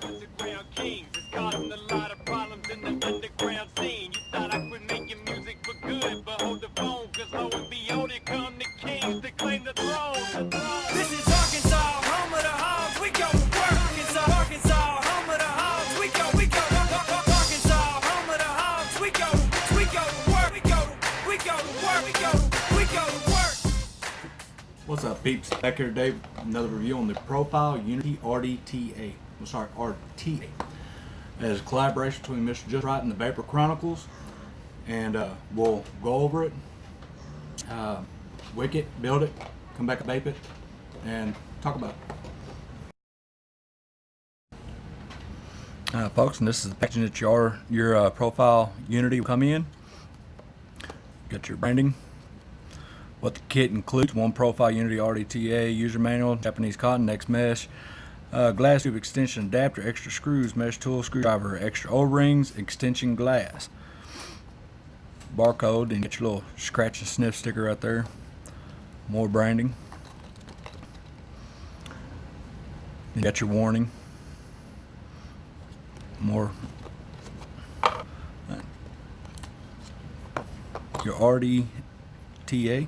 Underground kings, it's causing a lot of problems in the underground scene. You thought I quit making music for good, but hold the phone, cause lo and behold, here come the kings to claim the throne. This is Arkansas, home of the hogs, we go to work. Arkansas, home of the hogs, we go to Arkansas, home of the hogs, we go to work, we go to work. What's up, peeps? Back here today with another review on the Profile Unity RTA. RTA. It is a collaboration between Mr. Just Right and the Vapor Chronicles, and we'll go over it, wick it, build it, come back and vape it, and talk about it. Folks, and this is the packaging that your Profile Unity will come in. Got your branding. What the kit includes: one Profile Unity RTA user manual, Japanese cotton, X mesh, glass tube extension adapter, extra screws, mesh tool, screwdriver, extra O-rings, extension glass, barcode, and get your little scratch and sniff sticker right there. More branding. You got your warning. More. Your RTA.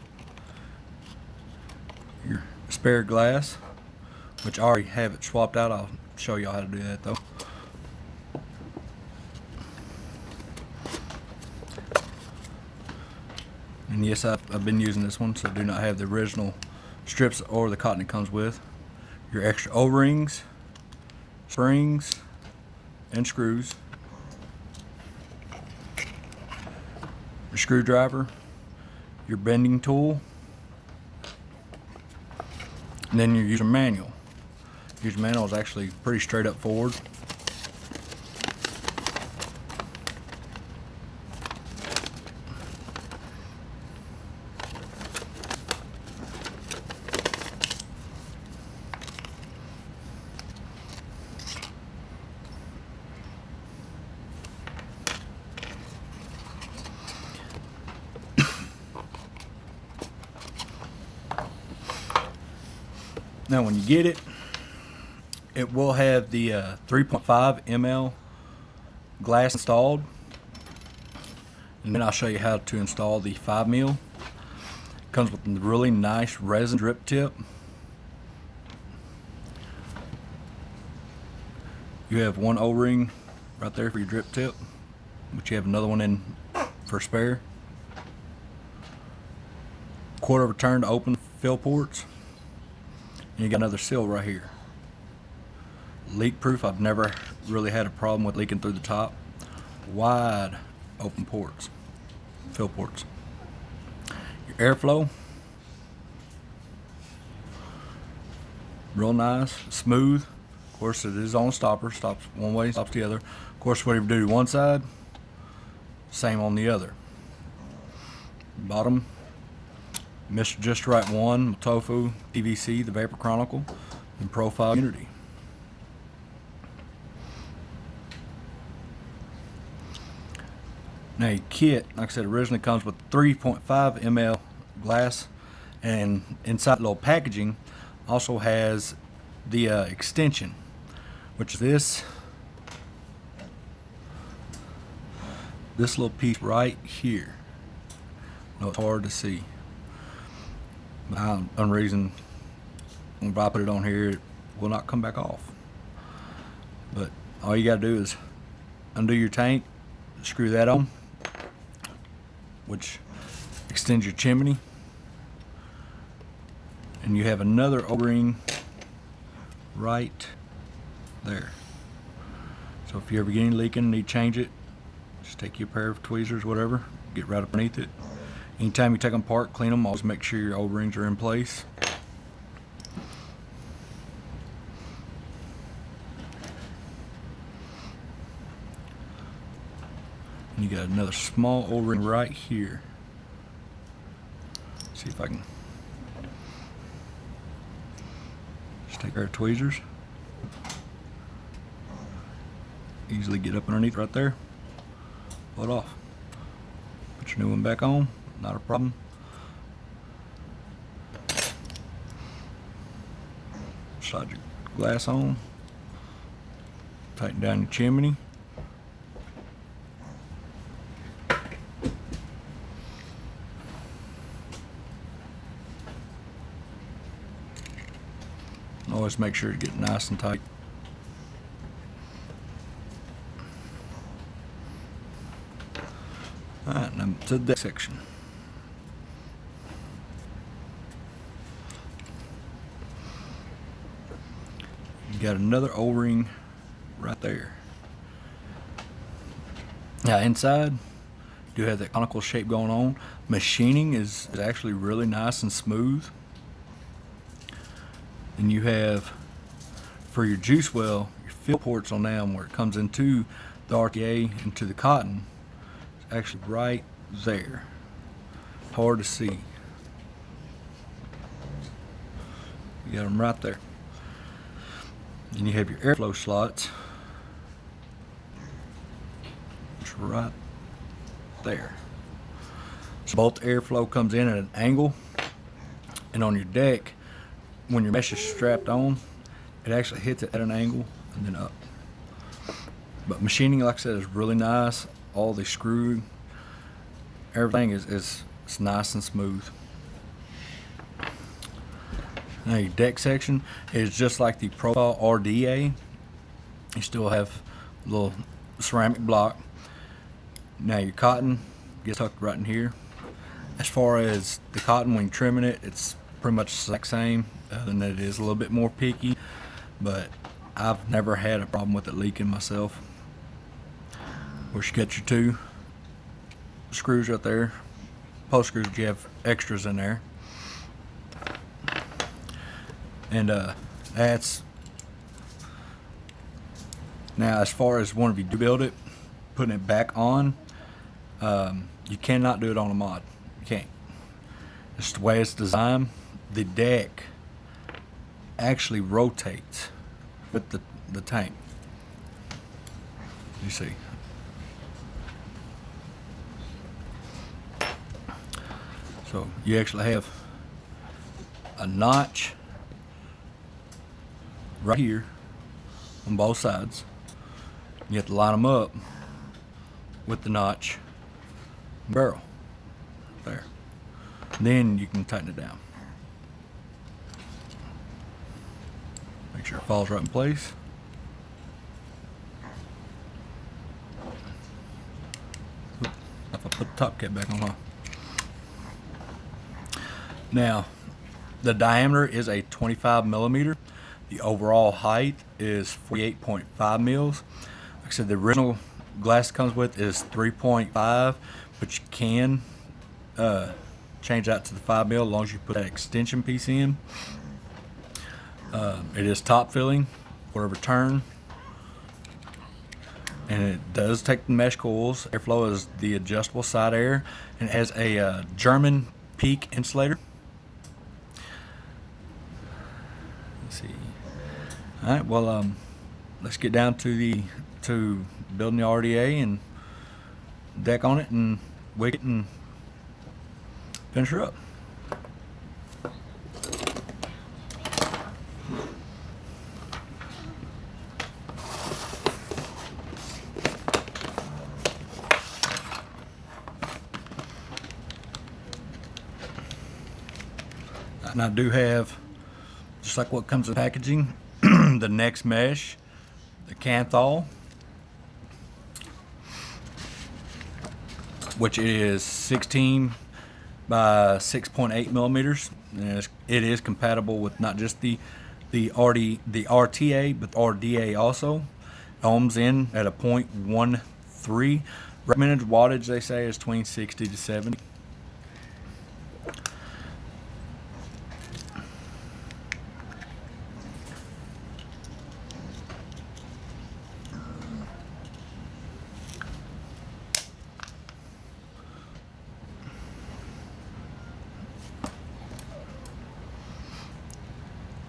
Your spare glass, which I already have it swapped out. I'll show y'all how to do that though. And yes, I've been using this one, so I do not have the original strips or the cotton it comes with. Your extra O-rings, springs, and screws. Your screwdriver, your bending tool, and then your user manual. User manual is actually pretty straight up forward. Now when you get it, it will have the 3.5 ml glass installed, and then I'll show you how to install the 5 ml. It comes with a really nice resin drip tip. You have one O-ring right there for your drip tip, but you have another one in for spare. Quarter of a turn to open fill ports. And you got another seal right here. Leak proof. I've never really had a problem with leaking through the top. Wide open ports, fill ports. Your airflow, real nice, smooth. Of course, it is on a stopper. Stops one way, stops the other. Of course, whatever you do to one side, same on the other. Bottom, Mr. Just Right 1, Wotofo, PVC, the Vapor Chronicle, and Profile Unity. Now your kit, like I said, originally comes with 3.5 ml glass, and inside the little packaging also has the extension, which is this little piece right here. I know it's hard to see. Some reason, if I put it on here, it will not come back off. But all you gotta do is undo your tank, screw that on, which extends your chimney, and you have another O-ring right there. So if you ever get any leaking, need to change it, just take you a pair of tweezers, whatever, get right underneath it. Anytime you take them apart, clean them, always make sure your O-rings are in place. And you got another small O-ring right here. See if I can just take our tweezers. Easily get up underneath right there. Pull it off. Put your new one back on. Not a problem. Slide your glass on. Tighten down your chimney. Always make sure to get nice and tight. Alright, now to the deck section. You got another O-ring right there. Now inside, you do have that conical shape going on. Machining is actually really nice and smooth. And you have, for your juice well, your fill ports on them where it comes into the RTA, into the cotton, it's actually right there. Hard to see. You got them right there. And you have your airflow slots. It's right there. So both airflow comes in at an angle, and on your deck, when your mesh is strapped on, it actually hits it at an angle and then up. But machining, like I said, is really nice. All the screw, everything is nice and smooth. Now your deck section is just like the Profile RTA. You still have a little ceramic block. Now your cotton gets tucked right in here. As far as the cotton, when you're trimming it, it's pretty much the exact same, other than that it is a little bit more picky, but I've never had a problem with it leaking myself. Of course, you got your two screws right there, post screws, but you have extras in there. And that's, now as far as one of you do build it, putting it back on, you cannot do it on a mod. You can't. It's the way it's designed. The deck actually rotates with the tank. You see. So you actually have a notch right here on both sides. You have to line them up with the notch barrel there. Then you can tighten it down. Make sure it falls right in place. If I put the top cap back on, huh? Now, the diameter is a 25 millimeter. The overall height is 48.5 mils. Like I said, the original glass it comes with is 3.5, but you can change that to the 5 mil as long as you put that extension piece in. It is top filling, whatever turn, and it does take the mesh coils. Airflow is the adjustable side air, and it has a German peak insulator. Let's see. All right, well, let's get down to building the RTA and deck on it and wick it and finish her up. And I do have, just like what comes with packaging, the next mesh, the Canthol, which is 16 by 6.8 millimeters. And it is compatible with not just the RTA, but the RDA also. Ohms in at a 0.13. Recommended wattage, they say, is between 60 to 70.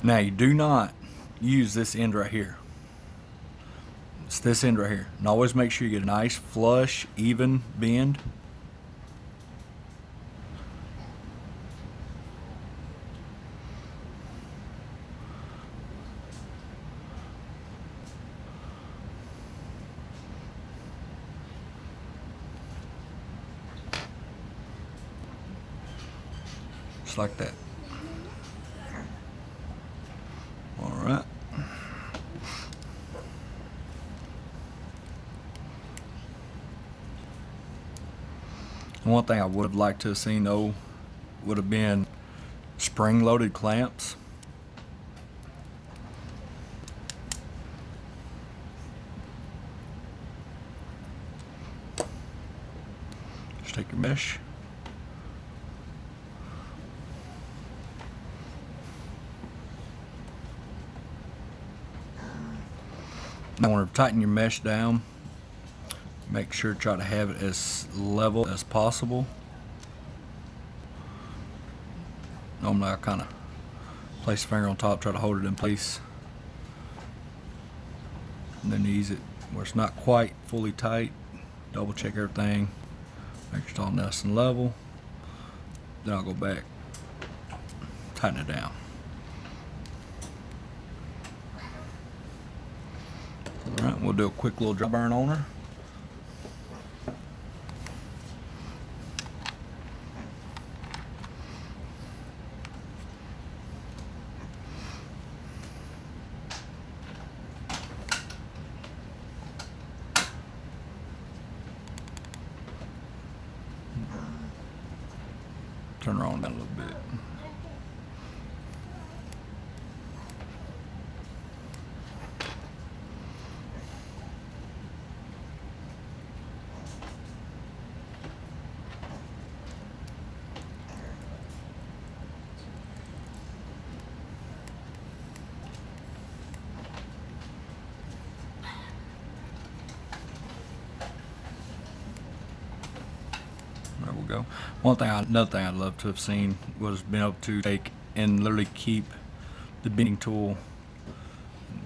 Now you do not use this end right here. It's this end right here. And always make sure you get a nice flush, even bend. just like that. All right. One thing I would have liked to have seen though would have been spring-loaded clamps. Just take your mesh. Now, want to tighten your mesh down. Make sure to try to have it as level as possible. Normally I kind of place the finger on top, try to hold it in place, and then ease it where it's not quite fully tight. Double check everything, make sure it's all nice and level. Then I'll go back, tighten it down. Alright, we'll do a quick little dry burn on her. Turn her on down a little bit. There we go. Another thing I'd love to have seen was being able to take and literally keep the bending tool,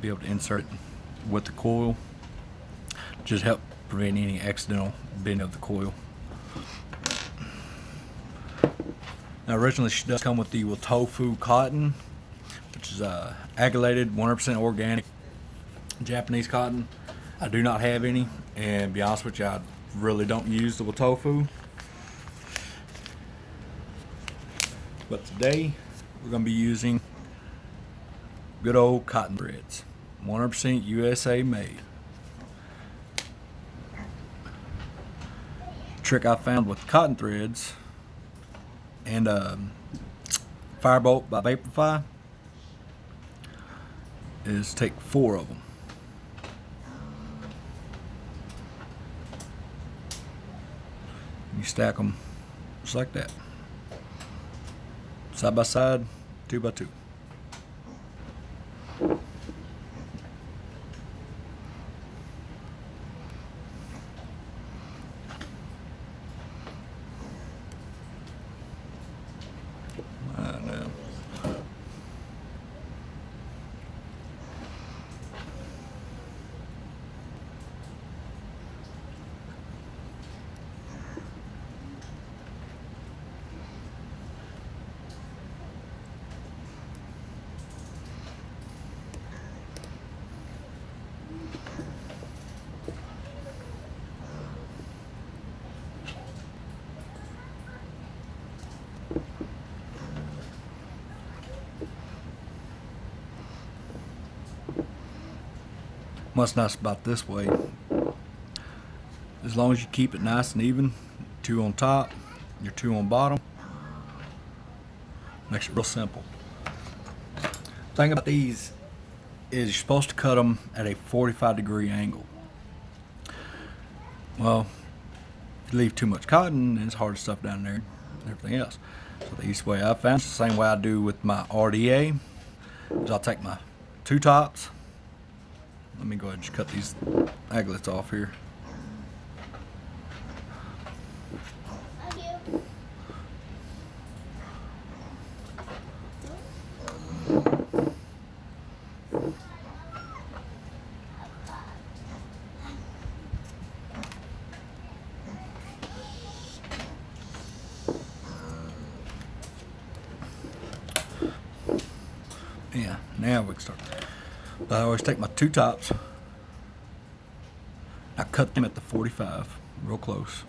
be able to insert it with the coil, just help prevent any accidental bending of the coil. Now, originally she does come with the Wotofo cotton, which is agulated 100% organic Japanese cotton. I do not have any, and to be honest with you, I really don't use the Wotofo. But today we're going to be using good old cotton threads, 100% USA made. Trick I found with cotton threads and Firebolt by Vaporfly is take 4 of them. You stack them just like that, side by side, 2 by 2. Now. What's nice about this way, as long as you keep it nice and even, 2 on top, your 2 on bottom, makes it real simple. Thing about these is you're supposed to cut them at a 45-degree angle. Well, if you leave too much cotton, it's hard stuff down there and everything else. So the easiest way I found, the same way I do with my RTA, is I'll take my 2 tops. Let me go ahead and just cut these aglets off here. Yeah, now we can start. But I always take my 2 tops. I cut them at the 45, real close.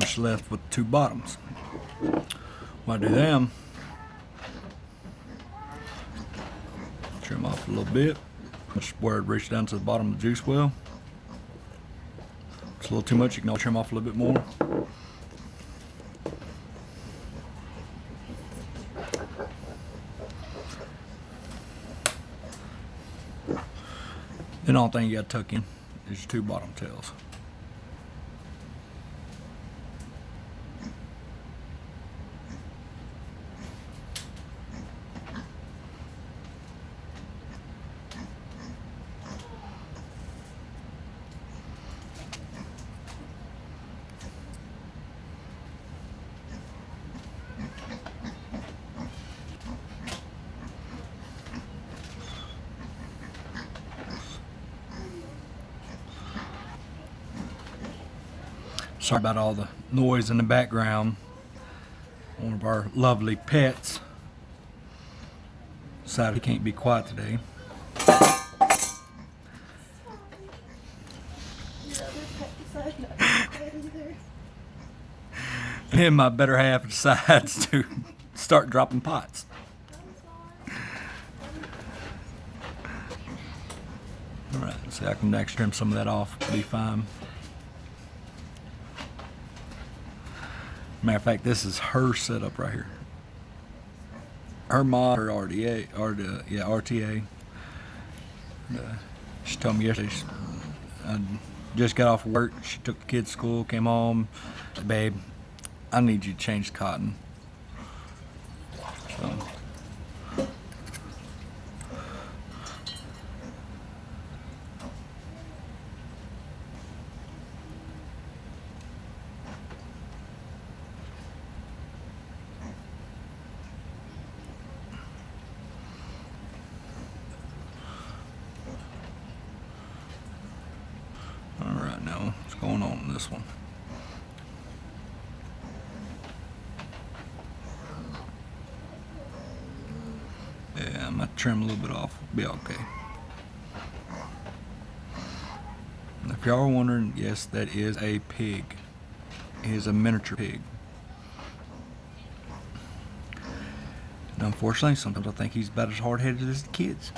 just left with 2 bottoms. When I do them, trim off a little bit. Just where it reaches down to the bottom of the juice well. It's a little too much, you can always trim off a little bit more. Then the only thing you gotta tuck in is your 2 bottom tails. Sorry about all the noise in the background. One of our lovely pets decided he can't be quiet today. And my better half decides to start dropping pots. Alright, see, I can actually trim some of that off, it'll be fine. Matter of fact, this is her setup right here. Her mod, her RTA, RTA. She told me yesterday, I just got off work, she took the kids to school, came home, said, babe, I need you to change the cotton. So, alright, now what's going on in this one? Yeah, I'm gonna trim a little bit off, be okay. And if y'all are wondering, yes, that is a pig. It is a miniature pig. And unfortunately, sometimes I think he's about as hard-headed as the kids.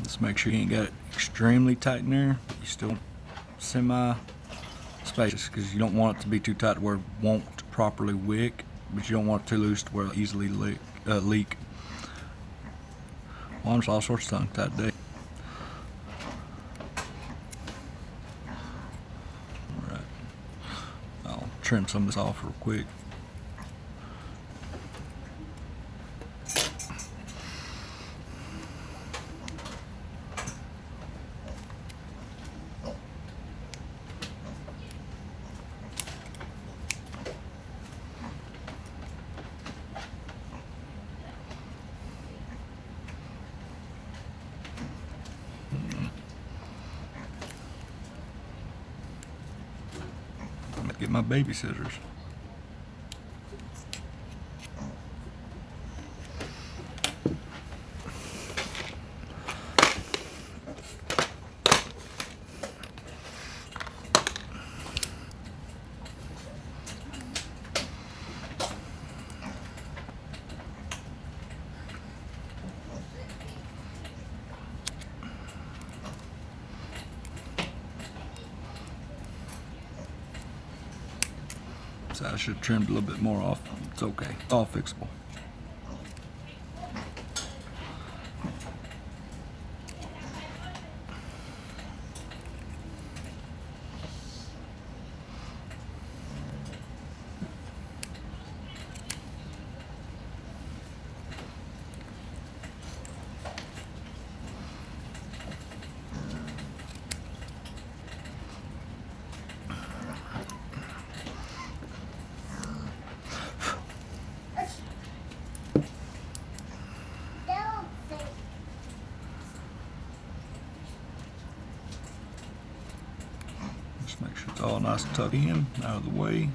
Just make sure you ain't got it extremely tight in there, but you still semi-spacious, because you don't want it to be too tight where it won't properly wick, but you don't want it too loose to where it'll easily leak. Well, there's all sorts of tongue tied today. Alright, I'll trim some of this off real quick. Get my baby scissors. So I should have trimmed a little bit more off. It's okay. It's all fixable. nice tuck in, out of the way.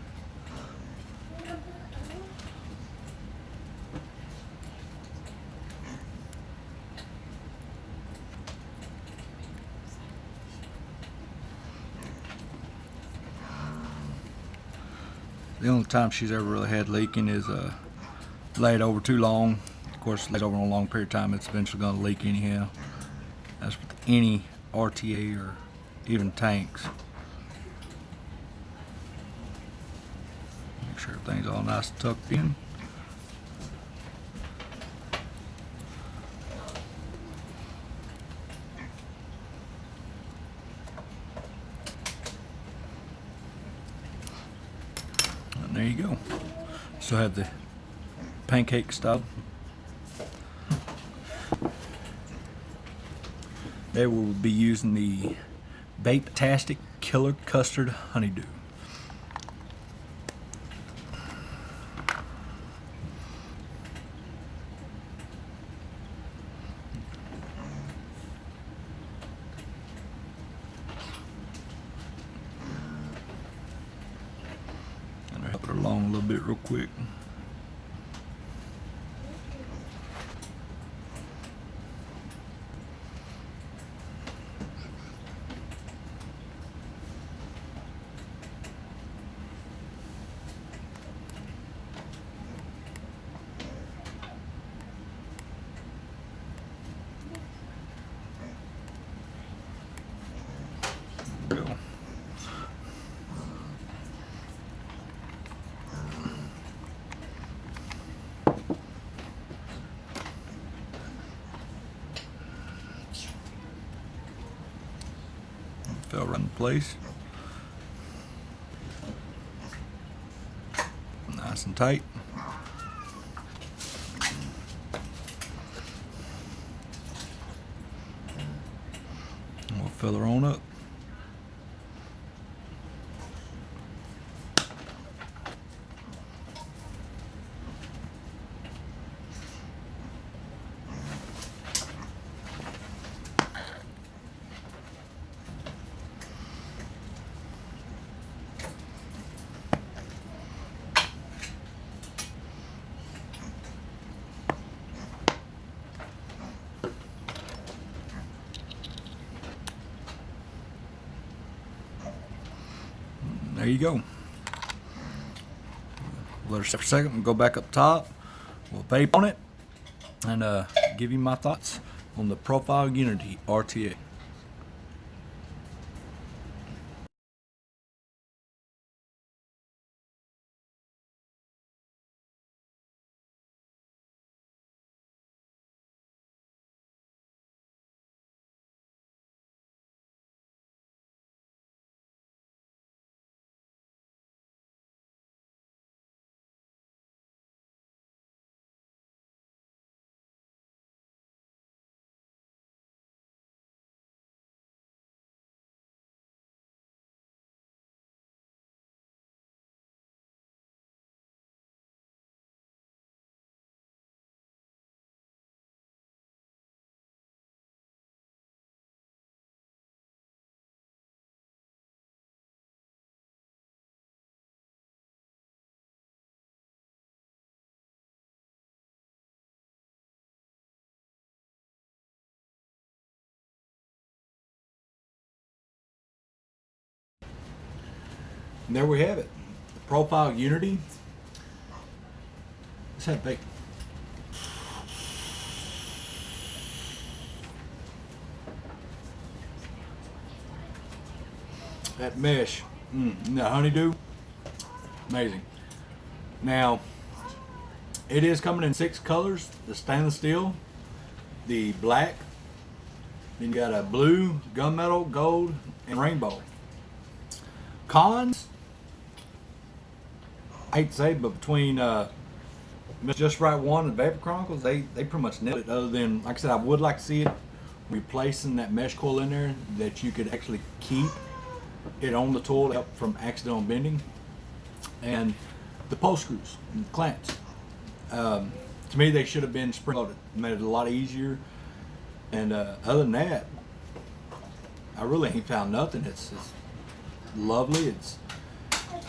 The only time she's ever really had leaking is laid over too long. Of course, laid over a long period of time, it's eventually going to leak anyhow. That's with any RTA or even tanks. Make sure everything's all nice and tucked in. And there you go. So I have the pancake style. There we'll be using the Vape-tastic Killer Custard Honeydew. And I'll help it along a little bit real quick. Go. Fell right in place. Nice and tight. And we'll fill her on up. There you go. Let her sit for a second and go back up top. We'll vape on it and give you my thoughts on the Profile Unity RTA. And there we have it. The Profile Unity. Let's have vape. That mesh, the honeydew, amazing. Now, it is coming in 6 colors: the stainless steel, the black, then you got a blue, gunmetal, gold, and rainbow. Cons, I hate to say, but between Just Right One and Vapor Chronicles, they pretty much nailed it. Other than, like I said, I would like to see it replacing that mesh coil in there, that you could actually keep it on the tool to help from accidental bending, and the post screws and the clamps. To me, they should have been spring loaded. Made it a lot easier. And other than that, I really ain't found nothing. It's lovely. It's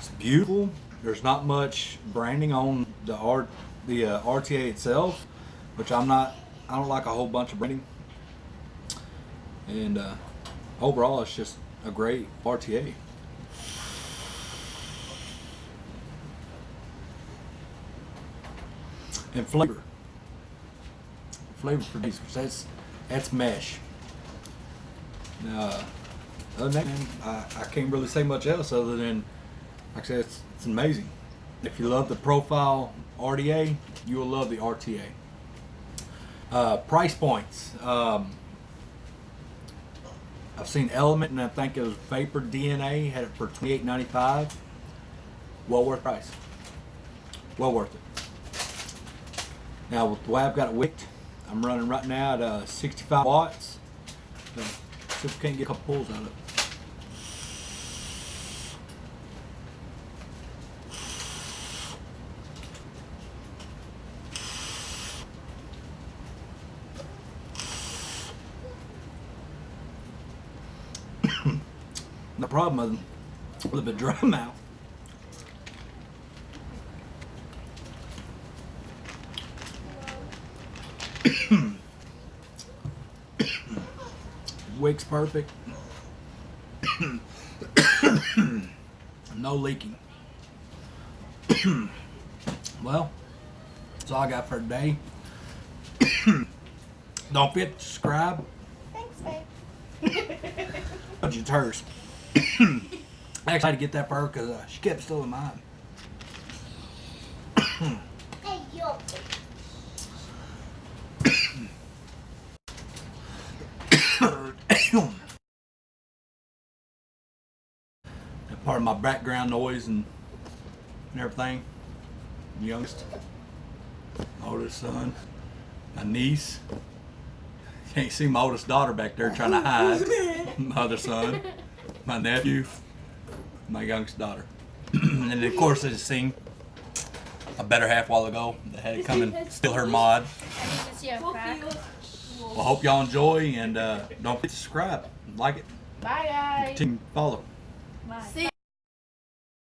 It's beautiful. There's not much branding on the RTA itself, which I don't like a whole bunch of branding. And overall, it's just a great RTA. And flavor producers. That's mesh. Now, other than that, I can't really say much else other than, like I said, it's amazing. If you love the Profile RTA, you will love the RTA. Price points. I've seen Element, and I think it was Vapor DNA, had it for $28.95. Well worth price. Well worth it. Now, with the way I've got it wicked, I'm running right now at 65 watts. So, see if we can't get a couple pulls out of it. The problem with a dry mouth. Wick's perfect. No leaking. Well, that's all I got for today. Don't forget to subscribe. Thanks, babe. It's hers. I actually had to get that for her because she kept stealing mine. Hey, yo. Part of my background noise and everything. Youngest, oldest son, my niece. You can't see my oldest daughter back there trying to hide. My other son, my nephew, my youngest daughter. And then of course I just seen a better half while ago that had to come and steal her mod. Well, I hope y'all enjoy, and don't forget to subscribe, like it, Bye, guys. continue to follow. See ya.